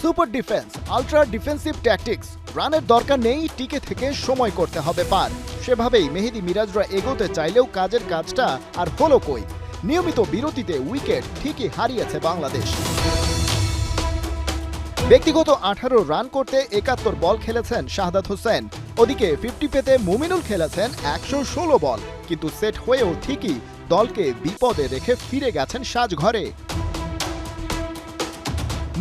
Super defence, ultra defensive tactics. রানের দরকার নেই, টিকে থেকে সময় করতে হবে পার। সেভাবেই মেহেদী মিরাজরা এগোতে চাইলেও কাজের কাজটা আর হলো কই। নিয়মিত বিরতিতে উইকেট ঠিকই হারিয়েছে বাংলাদেশ। ব্যক্তিগত 18 রান করতে 71 বল খেলেছেন শাহাদাত হোসেন। ওদিকে 50 পেতে মুমিনুল খেলেছেন 116 বল, কিন্তু সেট হয়েও ঠিকই দলকে বিপদে রেখে ফিরে গেছেন সাজঘরে।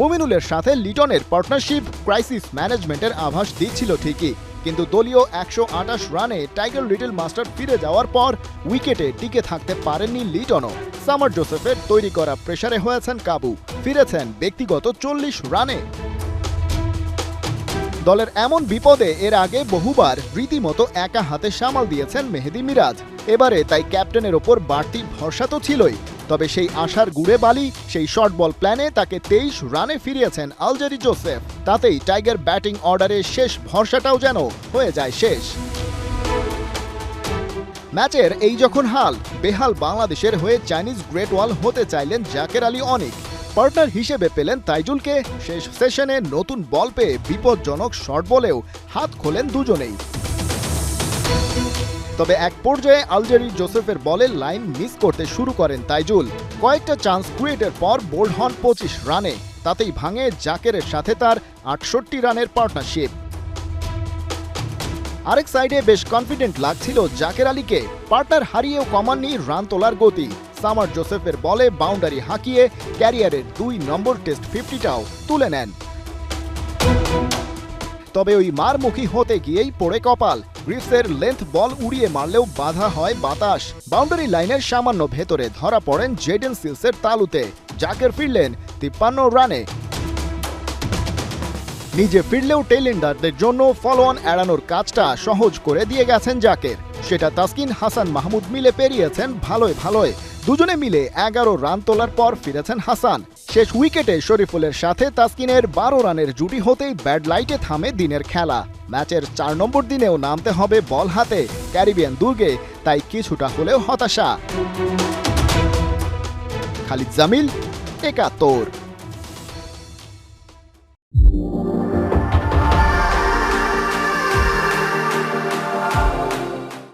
মুমিনুলের সাথে লিটনের পার্টনারশিপ ক্রাইসিস ম্যানেজমেন্টের আভাস দিচ্ছিল ঠিকই, কিন্তু দলীয় 128 রানে টাইগার লিটল মাস্টার ফিরে যাওয়ার পর উইকেটে টিকে থাকতে পারেননি লিটনও। সামার জোসেফের তৈরি করা প্রেসারে হয়েছেন কাবু, ফিরেছেন ব্যক্তিগত 40 রানে। দলের এমন বিপদে এর আগে বহুবার রীতিমতো একা হাতে সামাল দিয়েছেন মেহেদী মিরাজ। এবারে তাই ক্যাপ্টেনের ওপর বাড়তি ভরসা তো ছিলই, তবে সেই আশার গুড়ে বালি, সেই শর্ট বল প্ল্যানে তাকে 23 রানে ফিরিয়েছেন আলজারি জোসেফ। তাতেই টাইগার ব্যাটিং অর্ডারের শেষ ভরসাটাও যেন হয়ে যায় শেষ। ম্যাচের এই যখন হাল, বেহাল বাংলাদেশের হয়ে চাইনিজ গ্রেট ওয়াল হতে চাইলেন জাকের আলী অনিক। পার্টনার হিসেবে পেলেন তাইজুলকে। শেষ সেশনে নতুন বল পেয়ে বিপজ্জনক শর্ট বলেও হাত খোলেন দুজনেই। তবে এক পর্যায়ে আলজারি জোসেফের বলে লাইন মিস করতে শুরু করেন তাইজুল। কয়েকটা চান্স ক্রিয়েটের পর বোল্ড হন 25 রানে। তাতেই ভাঙে জাকেরের সাথে তার 68 রানের পার্টনারশিপ। আরেক সাইডে বেশ কনফিডেন্ট লাগছিল জাকের আলীকে। পার্টনার হারিয়েও কমাননি রান তোলার গতি। সামার জোসেফের বলে বাউন্ডারি হাঁকিয়ে ক্যারিয়ারের 2 নম্বর টেস্ট 50টাও তুলে নেন। তবে ওই মারমুখী হতে গিয়েই পড়ে কপাল। গ্রিফসের লেন্থ বল উড়িয়ে মারলেও বাধা হয় বাতাস। বাউন্ডারি লাইনের সামান্য ভেতরে ধরা পড়েন জেডেন সিলসের তালুতে। জাকের ফিরলেন 53 রানে। নিজে ফিরলেও টেইলেন্ডারদের জন্য ফলো অন এড়ানোর কাজটা সহজ করে দিয়ে গেছেন জাকের। সেটা তাসকিন হাসান মাহমুদ মিলে পেরিয়েছেন ভালোয় ভালোয়। দুজনে মিলে 11 রান তোলার পর ফিরেছেন হাসান। শেষ উইকেটে শরীফুলের সাথে তাসকিনের 12 রানের জুটি হতেই ব্যাড লাইটে থামে দিনের খেলা। ম্যাচের 4 নম্বর দিনেও নামতে হবে বল হাতে ক্যারিবিয়ান দুর্গে, তাই কিছুটা হলেও হতাশা। খালিদ জামিল, 71।